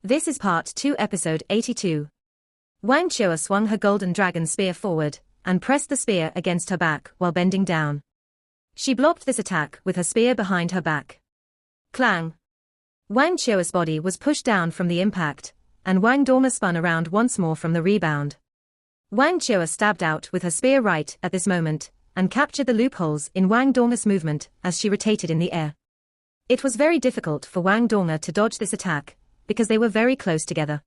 This is Part 2, Episode 82. Wang Chua swung her golden dragon spear forward, and pressed the spear against her back while bending down. She blocked this attack with her spear behind her back. Clang! Wang Chua's body was pushed down from the impact, and Wang Dongna spun around once more from the rebound. Wang Chua stabbed out with her spear right at this moment, and captured the loopholes in Wang Dongna's movement as she rotated in the air. It was very difficult for Wang Dongna to dodge this attack, because they were very close together.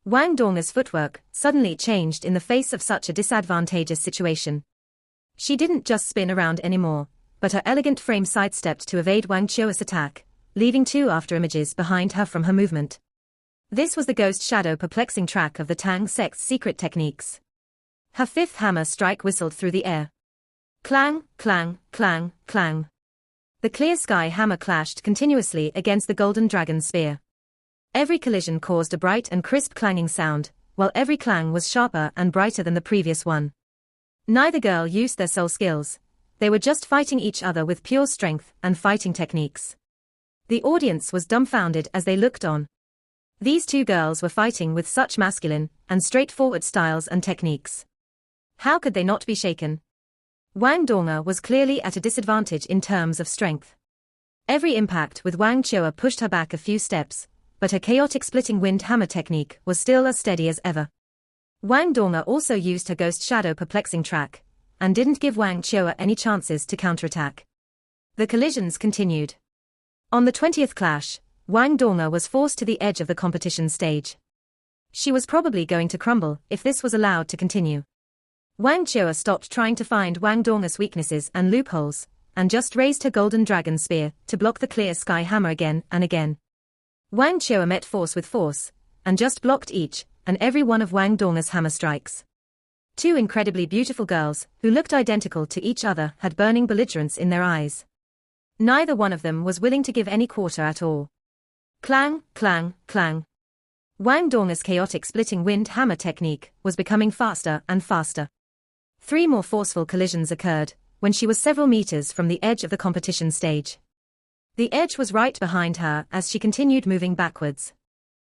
Wang Dongna's footwork suddenly changed in the face of such a disadvantageous situation. She didn't just spin around anymore, but her elegant frame sidestepped to evade Wang Chua's attack, leaving two afterimages behind her from her movement. This was the ghost shadow perplexing track of the Tang sect's secret techniques. Her fifth hammer strike whistled through the air. Clang, clang, clang, clang. The clear sky hammer clashed continuously against the golden dragon spear. Every collision caused a bright and crisp clanging sound, while every clang was sharper and brighter than the previous one. Neither girl used their soul skills. They were just fighting each other with pure strength and fighting techniques. The audience was dumbfounded as they looked on. These two girls were fighting with such masculine and straightforward styles and techniques. How could they not be shaken? Wang Dongna was clearly at a disadvantage in terms of strength. Every impact with Wang Chua pushed her back a few steps, but her chaotic splitting wind hammer technique was still as steady as ever. Wang Dongna also used her ghost shadow perplexing track, and didn't give Wang Chua any chances to counterattack. The collisions continued. On the 20th clash, Wang Dongna was forced to the edge of the competition stage. She was probably going to crumble if this was allowed to continue. Wang Chua stopped trying to find Wang Dongna's weaknesses and loopholes, and just raised her golden dragon spear to block the clear sky hammer again and again. Wang Chua met force with force, and just blocked each and every one of Wang Dongna's hammer strikes. Two incredibly beautiful girls, who looked identical to each other, had burning belligerence in their eyes. Neither one of them was willing to give any quarter at all. Clang, clang, clang. Wang Dongna's chaotic splitting wind hammer technique was becoming faster and faster. 3 more forceful collisions occurred, when she was several meters from the edge of the competition stage. The edge was right behind her as she continued moving backwards.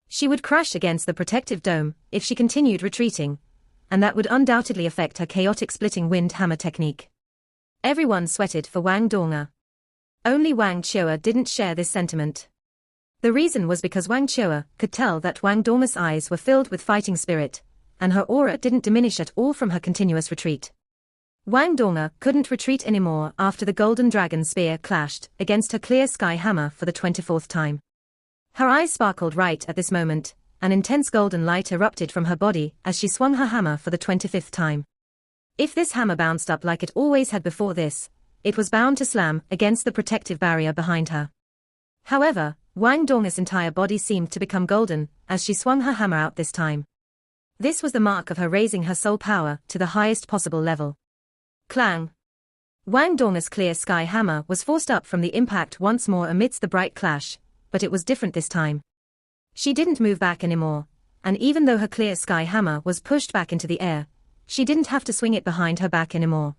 She would crash against the protective dome if she continued retreating, and that would undoubtedly affect her chaotic splitting wind hammer technique. Everyone sweated for Wang Dongna. Only Wang Chua didn't share this sentiment. The reason was because Wang Chua could tell that Wang Dongna's eyes were filled with fighting spirit, and her aura didn't diminish at all from her continuous retreat. Wang Dongna couldn't retreat anymore after the golden dragon spear clashed against her clear sky hammer for the 24th time. Her eyes sparkled right at this moment, an intense golden light erupted from her body as she swung her hammer for the 25th time. If this hammer bounced up like it always had before this, it was bound to slam against the protective barrier behind her. However, Wang Dongna's entire body seemed to become golden as she swung her hammer out this time. This was the mark of her raising her soul power to the highest possible level. Clang! Wang Dongna's clear sky hammer was forced up from the impact once more amidst the bright clash, but it was different this time. She didn't move back anymore, and even though her clear sky hammer was pushed back into the air, she didn't have to swing it behind her back anymore.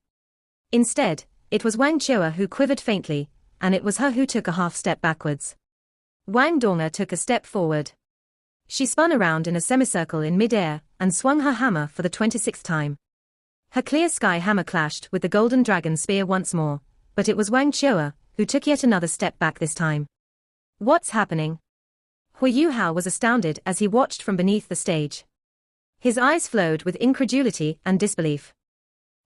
Instead, it was Wang Chua who quivered faintly, and it was her who took a half step backwards. Wang Dongna took a step forward. She spun around in a semicircle in mid-air and swung her hammer for the 26th time. Her clear sky hammer clashed with the golden dragon spear once more, but it was Wang Chua who took yet another step back this time. What's happening? Hu Yuhao was astounded as he watched from beneath the stage. His eyes flowed with incredulity and disbelief.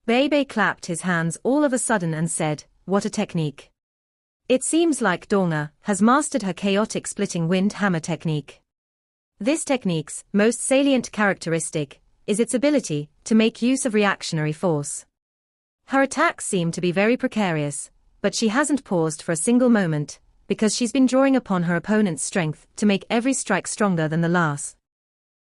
Bei Bei clapped his hands all of a sudden and said, "What a technique. It seems like Dongna has mastered her chaotic splitting wind hammer technique. This technique's most salient characteristic is its ability to make use of reactionary force. Her attacks seem to be very precarious, but she hasn't paused for a single moment, because she's been drawing upon her opponent's strength to make every strike stronger than the last."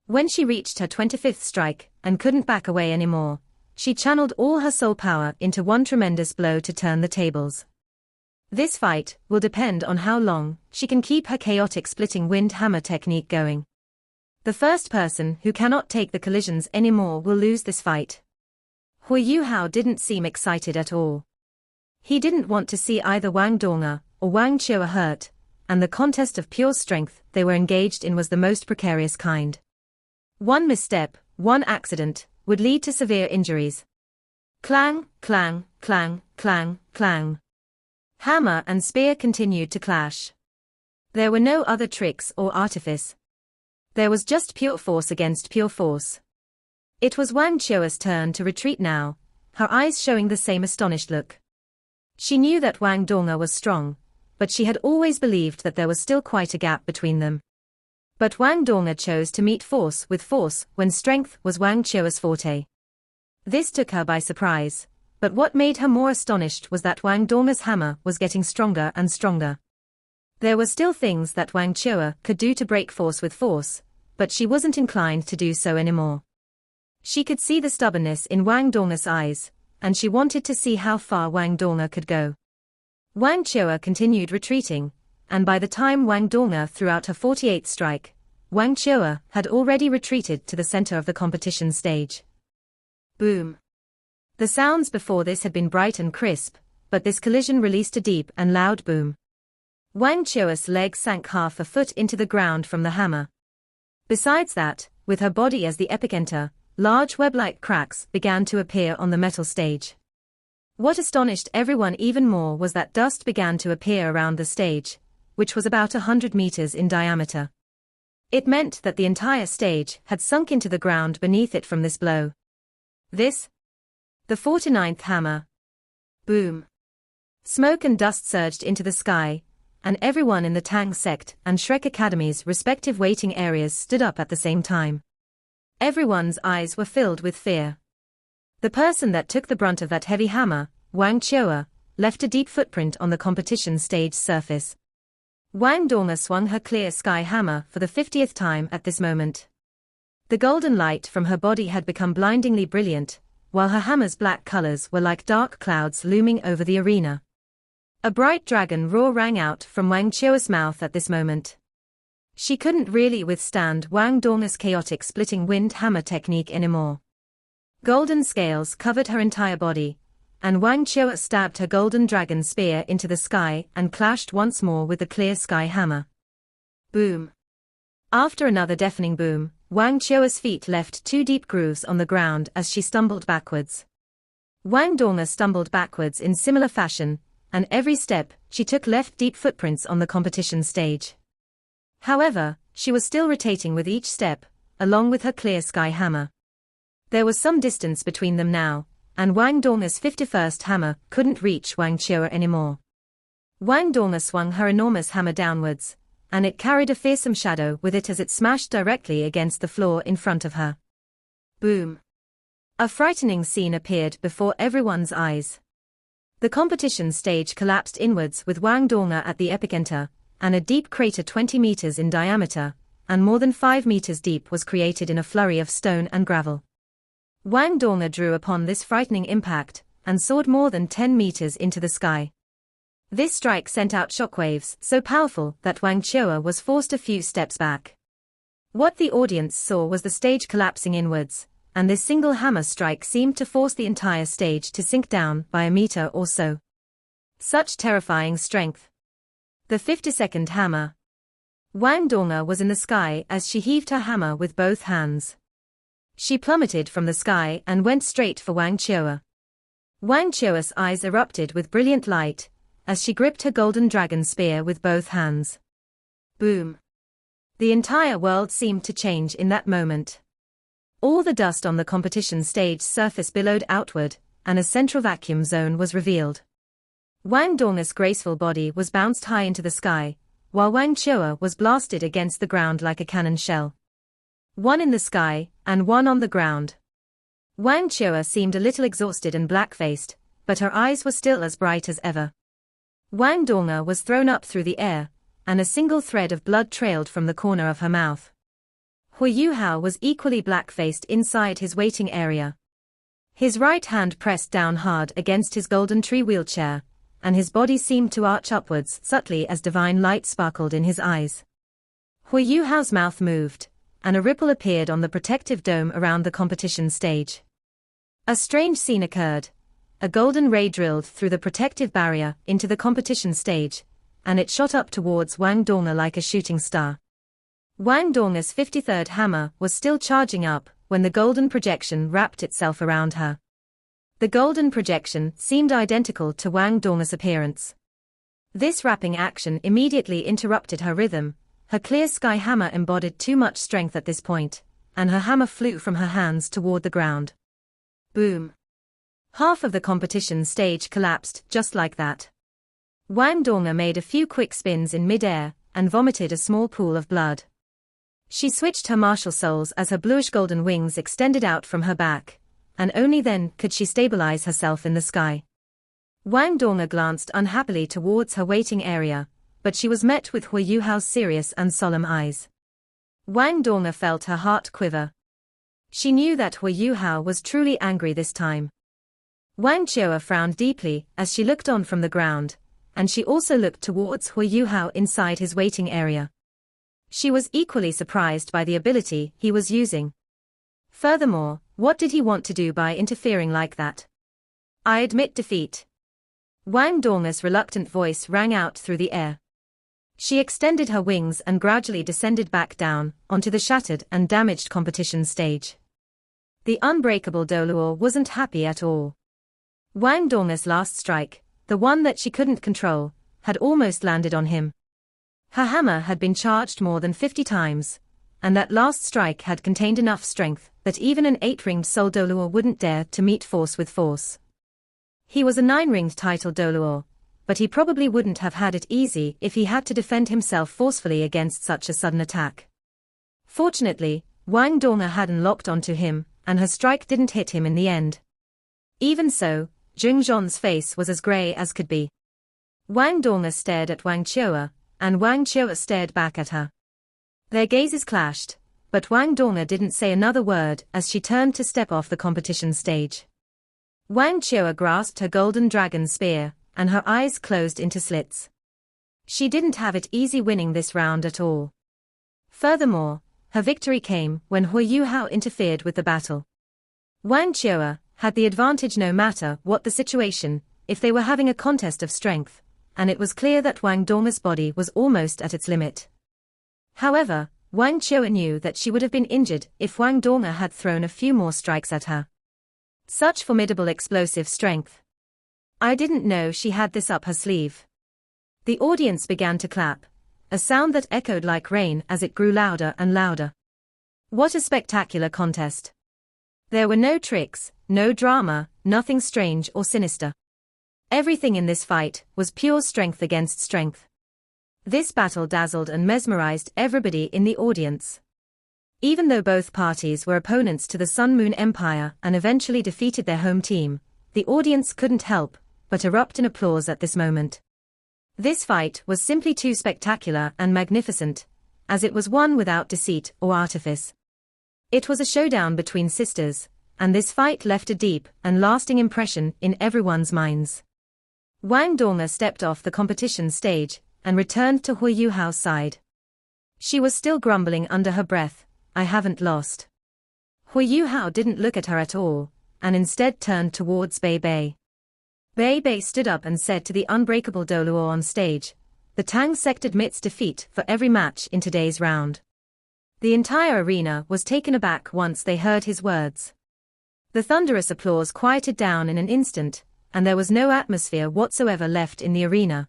When she reached her 25th strike and couldn't back away anymore, she channeled all her soul power into one tremendous blow to turn the tables. This fight will depend on how long she can keep her chaotic splitting wind hammer technique going. The first person who cannot take the collisions anymore will lose this fight. Hu Yuhao didn't seem excited at all. He didn't want to see either Wang Dongna or Wang Chua hurt, and the contest of pure strength they were engaged in was the most precarious kind. One misstep, one accident, would lead to severe injuries. Clang, clang, clang, clang, clang. Hammer and spear continued to clash. There were no other tricks or artifice. There was just pure force against pure force. It was Wang Chua's turn to retreat now, her eyes showing the same astonished look. She knew that Wang Donga was strong, but she had always believed that there was still quite a gap between them. But Wang Donga chose to meet force with force when strength was Wang Chua's forte. This took her by surprise, but what made her more astonished was that Wang Donga's hammer was getting stronger and stronger. There were still things that Wang Chua could do to break force with force, but she wasn't inclined to do so anymore. She could see the stubbornness in Wang Donga's eyes, and she wanted to see how far Wang Donga could go. Wang Chua continued retreating, and by the time Wang Donga threw out her 48th strike, Wang Chua had already retreated to the center of the competition stage. Boom. The sounds before this had been bright and crisp, but this collision released a deep and loud boom. Wang Chua's leg sank half a foot into the ground from the hammer. Besides that, with her body as the epicenter, large web-like cracks began to appear on the metal stage. What astonished everyone even more was that dust began to appear around the stage, which was about 100 meters in diameter. It meant that the entire stage had sunk into the ground beneath it from this blow. This? The 49th hammer. Boom. Smoke and dust surged into the sky, and everyone in the Tang sect and Shrek Academy's respective waiting areas stood up at the same time. Everyone's eyes were filled with fear. The person that took the brunt of that heavy hammer, Wang Chua, left a deep footprint on the competition stage surface. Wang Donga swung her clear sky hammer for the 50th time at this moment. The golden light from her body had become blindingly brilliant, while her hammer's black colors were like dark clouds looming over the arena. A bright dragon roar rang out from Wang Chua's mouth at this moment. She couldn't really withstand Wang Donga's chaotic splitting wind hammer technique anymore. Golden scales covered her entire body, and Wang Chua stabbed her golden dragon spear into the sky and clashed once more with the clear sky hammer. Boom. After another deafening boom, Wang Chua's feet left two deep grooves on the ground as she stumbled backwards. Wang Donga stumbled backwards in similar fashion, and every step she took left deep footprints on the competition stage. However, she was still rotating with each step, along with her clear sky hammer. There was some distance between them now, and Wang Donga's 51st hammer couldn't reach Wang Chua anymore. Wang Donga swung her enormous hammer downwards, and it carried a fearsome shadow with it as it smashed directly against the floor in front of her. Boom. A frightening scene appeared before everyone's eyes. The competition stage collapsed inwards with Wang Donga at the epicenter, and a deep crater 20 meters in diameter, and more than 5 meters deep was created in a flurry of stone and gravel. Wang Donga drew upon this frightening impact, and soared more than 10 meters into the sky. This strike sent out shockwaves so powerful that Wang Chua was forced a few steps back. What the audience saw was the stage collapsing inwards, and this single hammer strike seemed to force the entire stage to sink down by a meter or so. Such terrifying strength. The 52nd hammer. Wang Donga was in the sky as she heaved her hammer with both hands. She plummeted from the sky and went straight for Wang Chua. Wang Chua's eyes erupted with brilliant light as she gripped her golden dragon spear with both hands. Boom. The entire world seemed to change in that moment. All the dust on the competition stage surface billowed outward, and a central vacuum zone was revealed. Wang Donga's graceful body was bounced high into the sky, while Wang Chua was blasted against the ground like a cannon shell. One in the sky, and one on the ground. Wang Chua seemed a little exhausted and black-faced, but her eyes were still as bright as ever. Wang Donga was thrown up through the air, and a single thread of blood trailed from the corner of her mouth. Hu Yuhao was equally black-faced inside his waiting area. His right hand pressed down hard against his golden tree wheelchair, and his body seemed to arch upwards subtly as divine light sparkled in his eyes. Hu Yuhao's mouth moved, and a ripple appeared on the protective dome around the competition stage. A strange scene occurred. A golden ray drilled through the protective barrier into the competition stage, and it shot up towards Wang Dong like a shooting star. Wang Dong's 53rd hammer was still charging up when the golden projection wrapped itself around her. The golden projection seemed identical to Wang Dong's appearance. This wrapping action immediately interrupted her rhythm. Her clear sky hammer embodied too much strength at this point, and her hammer flew from her hands toward the ground. Boom! Half of the competition stage collapsed just like that. Wang Dong made a few quick spins in mid-air and vomited a small pool of blood. She switched her martial souls as her bluish-golden wings extended out from her back, and only then could she stabilize herself in the sky. Wang Dong glanced unhappily towards her waiting area, but she was met with Hui Yuhao's serious and solemn eyes. Wang Dong felt her heart quiver. She knew that Hui Yuhao was truly angry this time. Wang Qiuer frowned deeply as she looked on from the ground, and she also looked towards Hui Yuhao inside his waiting area. She was equally surprised by the ability he was using. Furthermore, what did he want to do by interfering like that? I admit defeat. Wang Dong's reluctant voice rang out through the air. She extended her wings and gradually descended back down onto the shattered and damaged competition stage. The unbreakable Doluo wasn't happy at all. Wang Dong's last strike, the one that she couldn't control, had almost landed on him. Her hammer had been charged more than 50 times, and that last strike had contained enough strength that even an 8-ringed soul Doluo wouldn't dare to meet force with force. He was a 9-ringed title Doluo, but he probably wouldn't have had it easy if he had to defend himself forcefully against such a sudden attack. Fortunately, Wang Dong hadn't locked onto him, and her strike didn't hit him in the end. Even so, Jing Zhon's face was as grey as could be. Wang Dong stared at Wang Qiuer, and Wang Qiuer stared back at her. Their gazes clashed, but Wang Dong didn't say another word as she turned to step off the competition stage. Wang Qiuer grasped her golden dragon spear, and her eyes closed into slits. She didn't have it easy winning this round at all. Furthermore, her victory came when Hui Yuhao interfered with the battle. Wang Qiuer had the advantage no matter what the situation, if they were having a contest of strength, and it was clear that Wang Dong's body was almost at its limit. However, Wang Qiuer knew that she would have been injured if Wang Dong had thrown a few more strikes at her. Such formidable explosive strength. I didn't know she had this up her sleeve. The audience began to clap, a sound that echoed like rain as it grew louder and louder. What a spectacular contest. There were no tricks, no drama, nothing strange or sinister. Everything in this fight was pure strength against strength. This battle dazzled and mesmerized everybody in the audience. Even though both parties were opponents to the Sun Moon Empire and eventually defeated their home team, the audience couldn't help but erupt in applause at this moment. This fight was simply too spectacular and magnificent, as it was one without deceit or artifice. It was a showdown between sisters, and this fight left a deep and lasting impression in everyone's minds. Wang Dong stepped off the competition stage and returned to Hui Yuhao's side. She was still grumbling under her breath, I haven't lost. Hui Yuhao didn't look at her at all, and instead turned towards Bei Bei. Bei Bei stood up and said to the unbreakable Doluo on stage, the Tang sect admits defeat for every match in today's round. The entire arena was taken aback once they heard his words. The thunderous applause quieted down in an instant, and there was no atmosphere whatsoever left in the arena.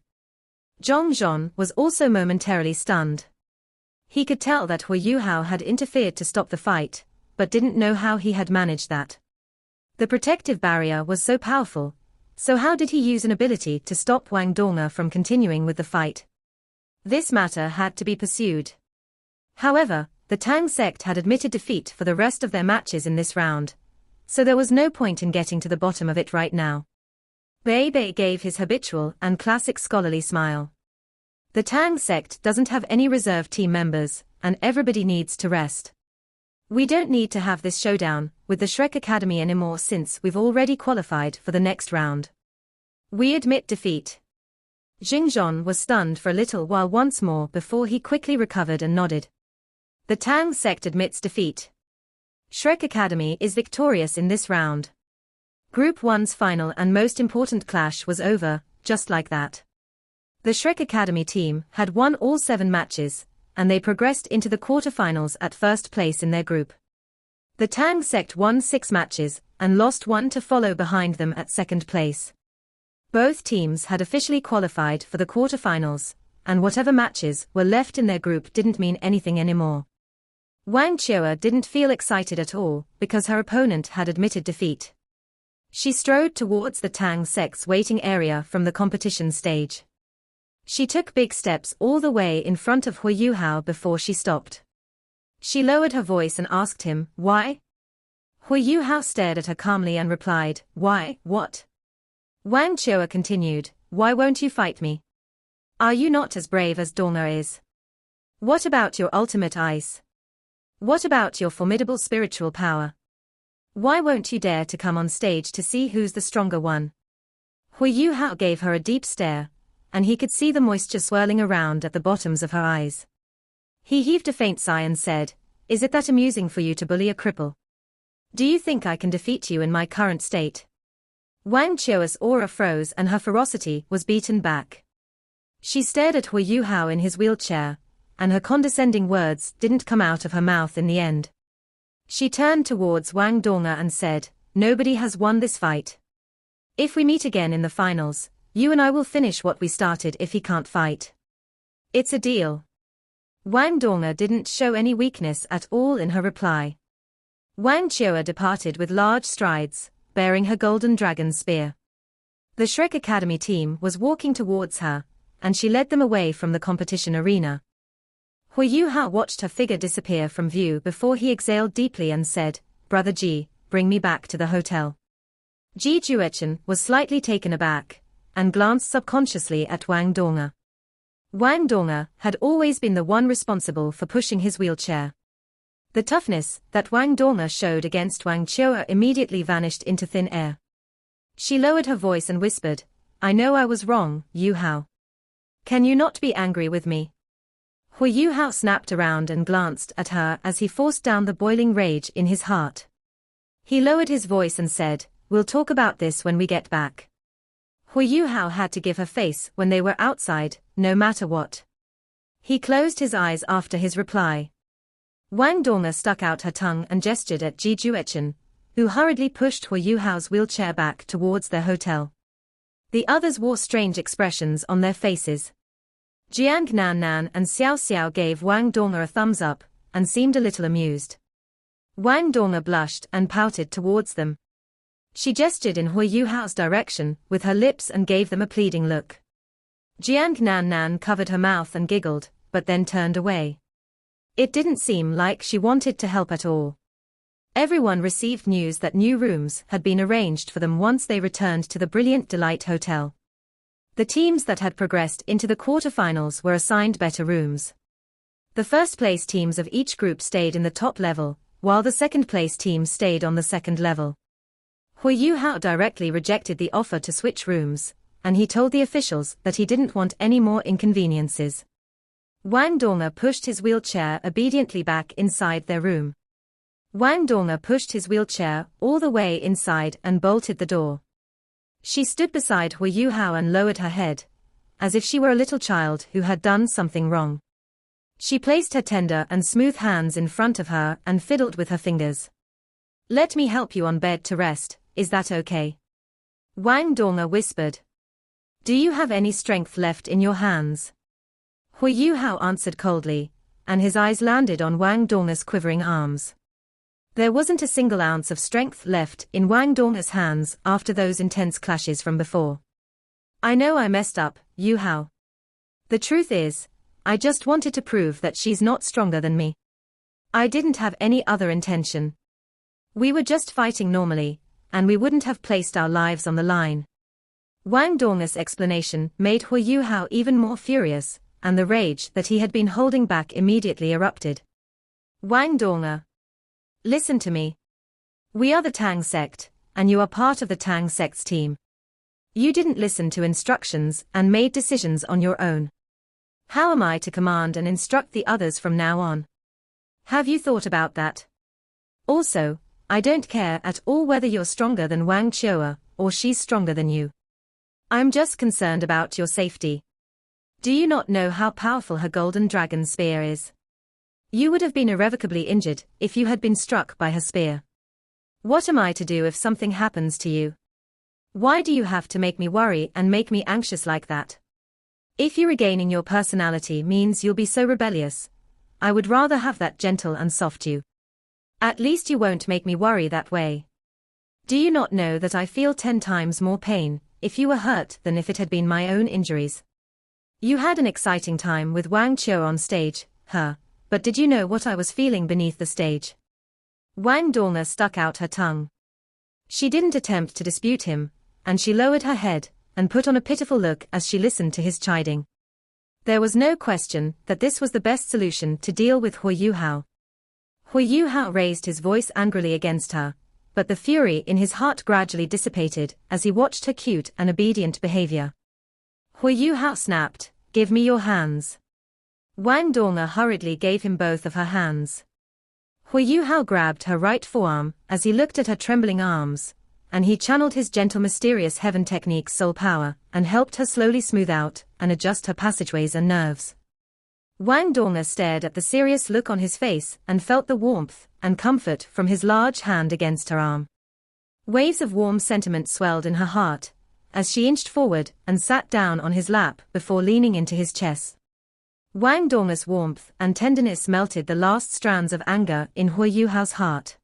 Zhong Zhon was also momentarily stunned. He could tell that Hui Yuhao had interfered to stop the fight, but didn't know how he had managed that. The protective barrier was so powerful, so how did he use an ability to stop Wang Dong from continuing with the fight? This matter had to be pursued. However, the Tang sect had admitted defeat for the rest of their matches in this round, so there was no point in getting to the bottom of it right now. Bei Bei gave his habitual and classic scholarly smile. The Tang sect doesn't have any reserve team members, and everybody needs to rest. We don't need to have this showdown with the Shrek Academy anymore since we've already qualified for the next round. We admit defeat. Jing Zhon was stunned for a little while once more before he quickly recovered and nodded. The Tang sect admits defeat. Shrek Academy is victorious in this round. Group 1's final and most important clash was over, just like that. The Shrek Academy team had won all 7 matches, and they progressed into the quarterfinals at first place in their group. The Tang sect won 6 matches, and lost 1 to follow behind them at second place. Both teams had officially qualified for the quarterfinals, and whatever matches were left in their group didn't mean anything anymore. Wang Chua didn't feel excited at all, because her opponent had admitted defeat. She strode towards the Tang sect's waiting area from the competition stage. She took big steps all the way in front of Hu Yuhao before she stopped. She lowered her voice and asked him, "Why?" Hu Yuhao stared at her calmly and replied, "Why, what?" Wang Chua continued, "Why won't you fight me? Are you not as brave as Donga is? What about your ultimate ice? What about your formidable spiritual power? Why won't you dare to come on stage to see who's the stronger one?" Hu Yuhao gave her a deep stare, and he could see the moisture swirling around at the bottoms of her eyes. He heaved a faint sigh and said, "Is it that amusing for you to bully a cripple? Do you think I can defeat you in my current state?" Wang Chua's aura froze and her ferocity was beaten back. She stared at Hu Yuhao in his wheelchair, and her condescending words didn't come out of her mouth in the end. She turned towards Wang Donga and said, "Nobody has won this fight. If we meet again in the finals, you and I will finish what we started if he can't fight. It's a deal." Wang Donga didn't show any weakness at all in her reply. Wang Chua departed with large strides, bearing her golden dragon spear. The Shrek Academy team was walking towards her, and she led them away from the competition arena. Hu Yuhao watched her figure disappear from view before he exhaled deeply and said, "Brother Ji, bring me back to the hotel." Ji Juechen was slightly taken aback, and glanced subconsciously at Wang Donga. Wang Donga had always been the one responsible for pushing his wheelchair. The toughness that Wang Donga showed against Wang Chua immediately vanished into thin air. She lowered her voice and whispered, "I know I was wrong, Yuhao. Can you not be angry with me?" Hu Yuhao snapped around and glanced at her as he forced down the boiling rage in his heart. He lowered his voice and said, "We'll talk about this when we get back." Hu Yuhao had to give her face when they were outside, no matter what. He closed his eyes after his reply. Wang Donga stuck out her tongue and gestured at Ji Juechen, who hurriedly pushed Hu Yuhao's wheelchair back towards their hotel. The others wore strange expressions on their faces. Jiang Nan and Xiao Xiao gave Wang Donga a thumbs up, and seemed a little amused. Wang Donga blushed and pouted towards them. She gestured in Hu Yuhao's direction with her lips and gave them a pleading look. Jiang Nan covered her mouth and giggled, but then turned away. It didn't seem like she wanted to help at all. Everyone received news that new rooms had been arranged for them once they returned to the Brilliant Delight Hotel. The teams that had progressed into the quarterfinals were assigned better rooms. The first-place teams of each group stayed in the top level, while the second-place teams stayed on the second level. Hu Yuhao directly rejected the offer to switch rooms, and he told the officials that he didn't want any more inconveniences. Wang Donga pushed his wheelchair obediently back inside their room. Wang Donga pushed his wheelchair all the way inside and bolted the door. She stood beside Hu Yuhao and lowered her head, as if she were a little child who had done something wrong. She placed her tender and smooth hands in front of her and fiddled with her fingers. "Let me help you on bed to rest, is that okay?" Wang Donga whispered. "Do you have any strength left in your hands?" Hu Yuhao answered coldly, and his eyes landed on Wang Donga's quivering arms. There wasn't a single ounce of strength left in Wang Donga's hands after those intense clashes from before. "I know I messed up, Yuhao. The truth is, I just wanted to prove that she's not stronger than me. I didn't have any other intention. We were just fighting normally, and we wouldn't have placed our lives on the line." Wang Donga's explanation made Hu Yuhao even more furious, and the rage that he had been holding back immediately erupted. "Wang Donga, listen to me. We are the Tang sect, and you are part of the Tang sect's team. You didn't listen to instructions and made decisions on your own. How am I to command and instruct the others from now on? Have you thought about that? Also, I don't care at all whether you're stronger than Wang Chua, or she's stronger than you. I'm just concerned about your safety. Do you not know how powerful her golden dragon spear is? You would have been irrevocably injured if you had been struck by her spear. What am I to do if something happens to you? Why do you have to make me worry and make me anxious like that? If you regaining your personality means you'll be so rebellious, I would rather have that gentle and soft you. At least you won't make me worry that way. Do you not know that I feel 10 times more pain if you were hurt than if it had been my own injuries? You had an exciting time with Wang Qiu on stage, but did you know what I was feeling beneath the stage? Wang Dong'er stuck out her tongue. She didn't attempt to dispute him, and she lowered her head and put on a pitiful look as she listened to his chiding. There was no question that this was the best solution to deal with Hu Yuhao. Hu Yuhao raised his voice angrily against her, but the fury in his heart gradually dissipated as he watched her cute and obedient behavior. Hu Yuhao snapped, "Give me your hands." Wang Dong'er hurriedly gave him both of her hands. Hu Yuhao grabbed her right forearm as he looked at her trembling arms, and he channeled his gentle mysterious heaven technique's soul power and helped her slowly smooth out and adjust her passageways and nerves. Wang Dong'er stared at the serious look on his face and felt the warmth and comfort from his large hand against her arm. Waves of warm sentiment swelled in her heart as she inched forward and sat down on his lap before leaning into his chest. Wang Dong'er's warmth and tenderness melted the last strands of anger in Hu Yuhao's heart.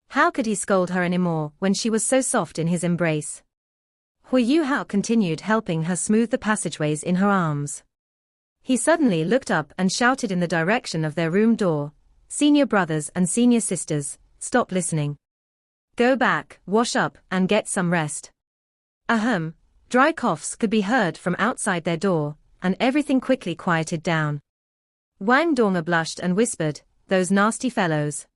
How could he scold her anymore when she was so soft in his embrace? Hu Yuhao continued helping her smooth the passageways in her arms. He suddenly looked up and shouted in the direction of their room door, "Senior brothers and senior sisters, stop listening. Go back, wash up, and get some rest." Ahem, dry coughs could be heard from outside their door, and everything quickly quieted down. Wang Dong'er blushed and whispered, "Those nasty fellows."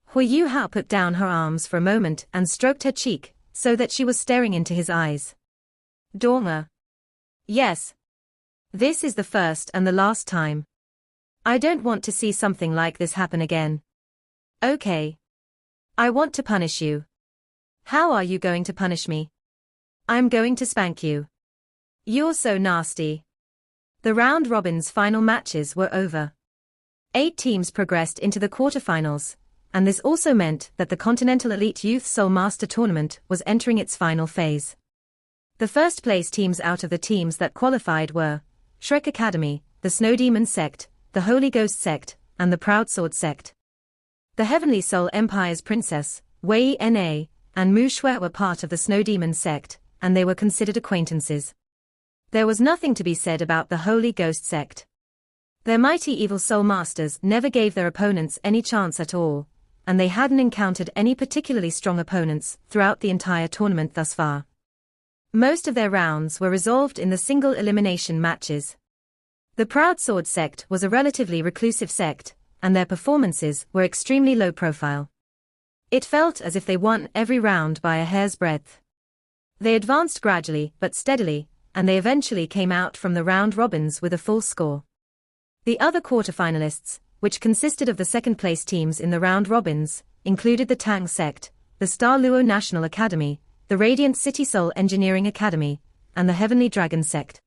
Hu Yuhao put down her arms for a moment and stroked her cheek, so that she was staring into his eyes. "Dong'er. Yes. This is the first and the last time. I don't want to see something like this happen again. Okay. I want to punish you." "How are you going to punish me?" "I'm going to spank you." "You're so nasty." The round robin's final matches were over. 8 teams progressed into the quarterfinals, and this also meant that the Continental Elite Youth Soul Master Tournament was entering its final phase. The first-place teams out of the teams that qualified were Shrek Academy, the Snow Demon Sect, the Holy Ghost Sect, and the Proud Sword Sect. The Heavenly Soul Empire's Princess, Wei Na, and Mu Shui were part of the Snow Demon Sect, and they were considered acquaintances. There was nothing to be said about the Holy Ghost Sect. Their mighty evil soul masters never gave their opponents any chance at all, and they hadn't encountered any particularly strong opponents throughout the entire tournament thus far. Most of their rounds were resolved in the single elimination matches. The Proud Sword Sect was a relatively reclusive sect, and their performances were extremely low profile. It felt as if they won every round by a hair's breadth. They advanced gradually but steadily, and they eventually came out from the round robins with a full score. The other quarterfinalists, which consisted of the second-place teams in the round robins, included the Tang Sect, the Star Luo National Academy, the Radiant City Soul Engineering Academy, and the Heavenly Dragon Sect.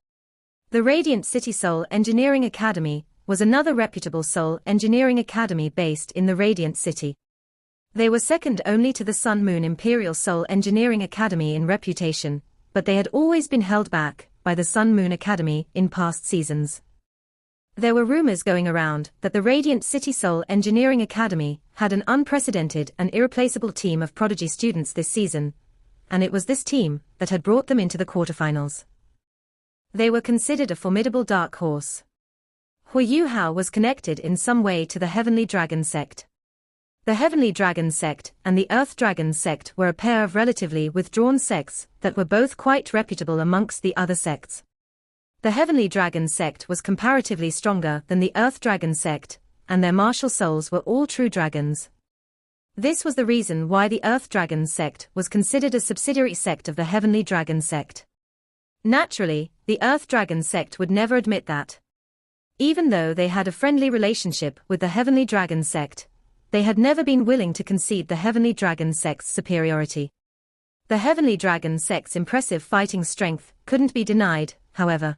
The Radiant City Soul Engineering Academy was another reputable soul engineering academy based in the Radiant City. They were second only to the Sun Moon Imperial Soul Engineering Academy in reputation, but they had always been held back by the Sun Moon Academy in past seasons. There were rumors going around that the Radiant City Soul Engineering Academy had an unprecedented and irreplaceable team of prodigy students this season, and it was this team that had brought them into the quarterfinals. They were considered a formidable dark horse. Hu Yuhao was connected in some way to the Heavenly Dragon Sect. The Heavenly Dragon Sect and the Earth Dragon Sect were a pair of relatively withdrawn sects that were both quite reputable amongst the other sects. The Heavenly Dragon Sect was comparatively stronger than the Earth Dragon Sect, and their martial souls were all true dragons. This was the reason why the Earth Dragon Sect was considered a subsidiary sect of the Heavenly Dragon Sect. Naturally, the Earth Dragon Sect would never admit that. Even though they had a friendly relationship with the Heavenly Dragon Sect, they had never been willing to concede the Heavenly Dragon Sect's superiority. The Heavenly Dragon Sect's impressive fighting strength couldn't be denied, however.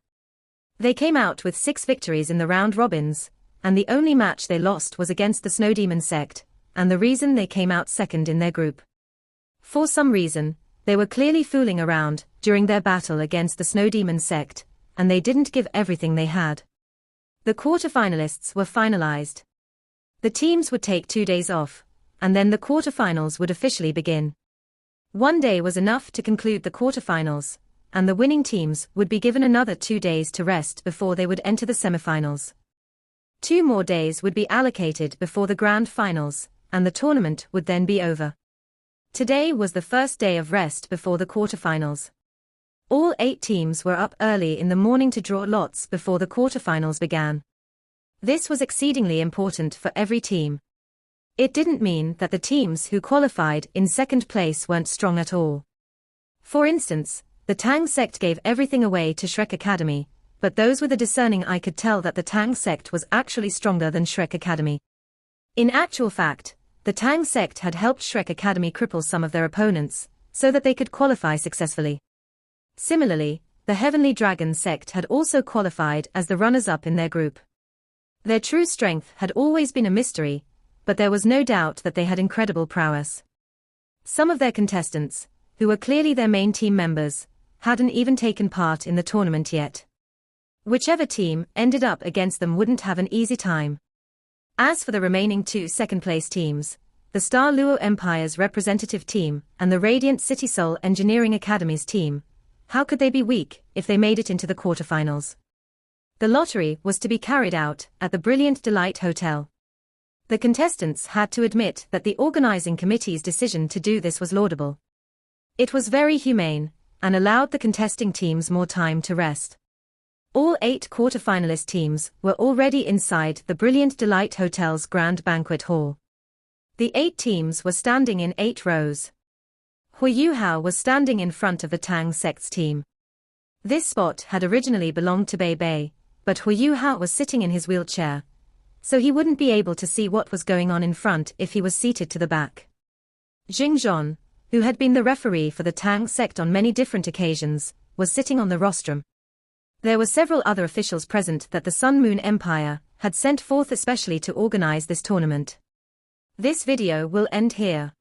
They came out with 6 victories in the round robins, and the only match they lost was against the Snow Demon sect, and the reason they came out second in their group. For some reason, they were clearly fooling around during their battle against the Snow Demon sect, and they didn't give everything they had. The quarterfinalists were finalized. The teams would take 2 days off, and then the quarterfinals would officially begin. 1 day was enough to conclude the quarterfinals, and the winning teams would be given another 2 days to rest before they would enter the semifinals. 2 more days would be allocated before the grand finals, and the tournament would then be over. Today was the first day of rest before the quarterfinals. All 8 teams were up early in the morning to draw lots before the quarterfinals began. This was exceedingly important for every team. It didn't mean that the teams who qualified in second place weren't strong at all. For instance, the Tang sect gave everything away to Shrek Academy, but those with a discerning eye could tell that the Tang sect was actually stronger than Shrek Academy. In actual fact, the Tang sect had helped Shrek Academy cripple some of their opponents, so that they could qualify successfully. Similarly, the Heavenly Dragon sect had also qualified as the runners-up in their group. Their true strength had always been a mystery, but there was no doubt that they had incredible prowess. Some of their contestants, who were clearly their main team members, hadn't even taken part in the tournament yet. Whichever team ended up against them wouldn't have an easy time. As for the remaining 2 second-place teams, the Star Luo Empire's representative team and the Radiant City Soul Engineering Academy's team, how could they be weak if they made it into the quarterfinals? The lottery was to be carried out at the Brilliant Delight Hotel. The contestants had to admit that the organizing committee's decision to do this was laudable. It was very humane, and allowed the contesting teams more time to rest. All 8 quarterfinalist teams were already inside the Brilliant Delight Hotel's Grand Banquet Hall. The 8 teams were standing in 8 rows. Hui Yuhao was standing in front of the Tang sect's team. This spot had originally belonged to Bei Bei, but Hui Yuhao was sitting in his wheelchair, so he wouldn't be able to see what was going on in front if he was seated to the back. Jing Zhon, who had been the referee for the Tang sect on many different occasions, was sitting on the rostrum. There were several other officials present that the Sun Moon Empire had sent forth especially to organize this tournament. This video will end here.